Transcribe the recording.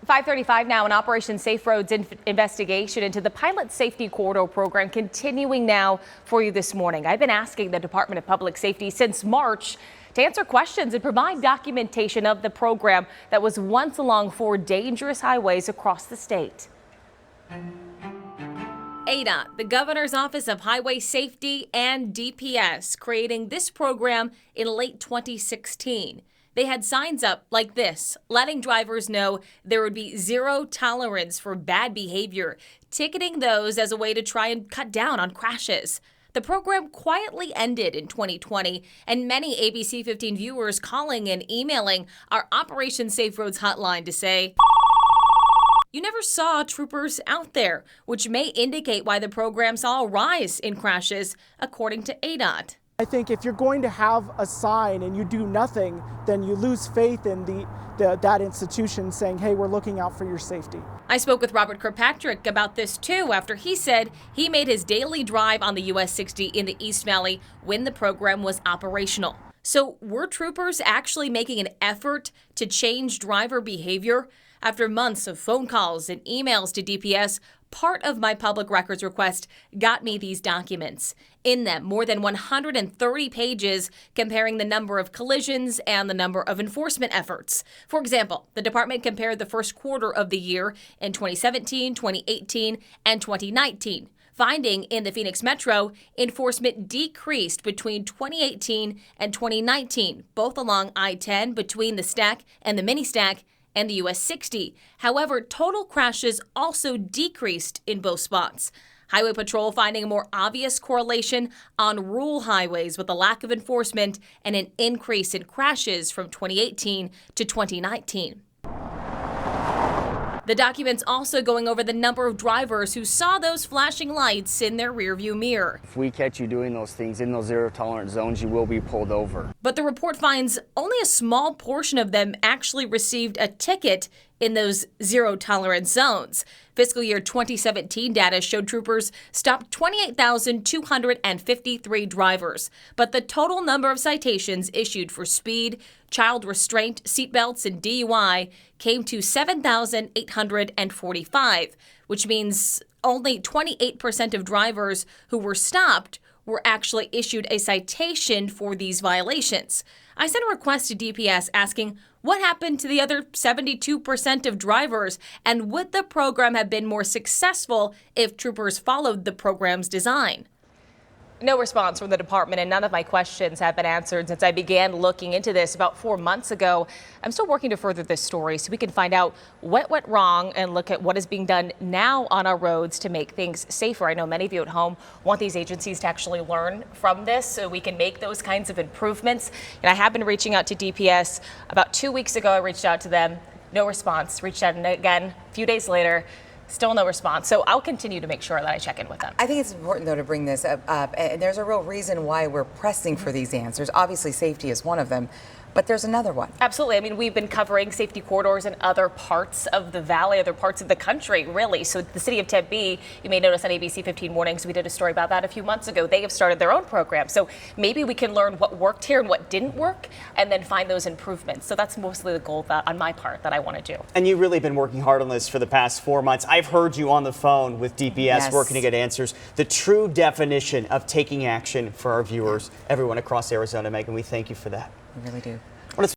5:35 now, an Operation Safe Roads investigation into the Pilot Safety Corridor program continuing now for you this morning. I've been asking the Department of Public Safety since March to answer questions and provide documentation of the program that was once along 4 dangerous highways across the state. ADOT, the Governor's Office of Highway Safety, and DPS creating this program in late 2016. They had signs up like this, letting drivers know there would be zero tolerance for bad behavior, ticketing those as a way to try and cut down on crashes. The program quietly ended in 2020, and many ABC 15 viewers calling and emailing our Operation Safe Roads hotline to say, you never saw troopers out there, which may indicate why the program saw a rise in crashes, according to ADOT. I think if you're going to have a sign and you do nothing, then you lose faith in that institution saying, hey, we're looking out for your safety. I spoke with Robert Kirkpatrick about this too after he said he made his daily drive on the US 60 in the East Valley when the program was operational. So were troopers actually making an effort to change driver behavior? After months of phone calls and emails to DPS, part of my public records request got me these documents. In them, more than 130 pages comparing the number of collisions and the number of enforcement efforts. For example, the department compared the first quarter of the year in 2017, 2018, and 2019. Finding in the Phoenix Metro, enforcement decreased between 2018 and 2019, both along I-10 between the stack and the mini stack, and the US 60. However, total crashes also decreased in both spots. Highway Patrol finding a more obvious correlation on rural highways with a lack of enforcement and an increase in crashes from 2018 to 2019. The document's also going over the number of drivers who saw those flashing lights in their rearview mirror. If we catch you doing those things in those zero tolerance zones, you will be pulled over. But the report finds only a small portion of them actually received a ticket in those zero tolerance zones. Fiscal year 2017 data showed troopers stopped 28,253 drivers, but the total number of citations issued for speed, child restraint, seatbelts, and DUI came to 7,845, which means only 28% of drivers who were stopped were actually issued a citation for these violations. I sent a request to DPS asking what happened to the other 72% of drivers, and would the program have been more successful if troopers followed the program's design? No response from the department, and none of my questions have been answered since I began looking into this about 4 months ago. I'm still working to further this story so we can find out what went wrong and look at what is being done now on our roads to make things safer. I know many of you at home want these agencies to actually learn from this so we can make those kinds of improvements. And I have been reaching out to DPS. About 2 weeks ago, I reached out to them. No response. Reached out again a few days later. Still no response. So I'll continue to make sure that I check in with them. I think it's important, though, to bring this up. And there's a real reason why we're pressing for these answers. Obviously, safety is one of them. But there's another one. Absolutely. I mean, we've been covering safety corridors in other parts of the valley, other parts of the country, really. So the city of Tempe, you may notice on ABC 15 Mornings, we did a story about that a few months ago. They have started their own program. So maybe we can learn what worked here and what didn't work and then find those improvements. So that's mostly the goal that, on my part, that I want to do. And you've really been working hard on this for the past 4 months. I've heard you on the phone with DPS working to get answers. The true definition of taking action for our viewers, everyone across Arizona. Megan, we thank you for that. We really do.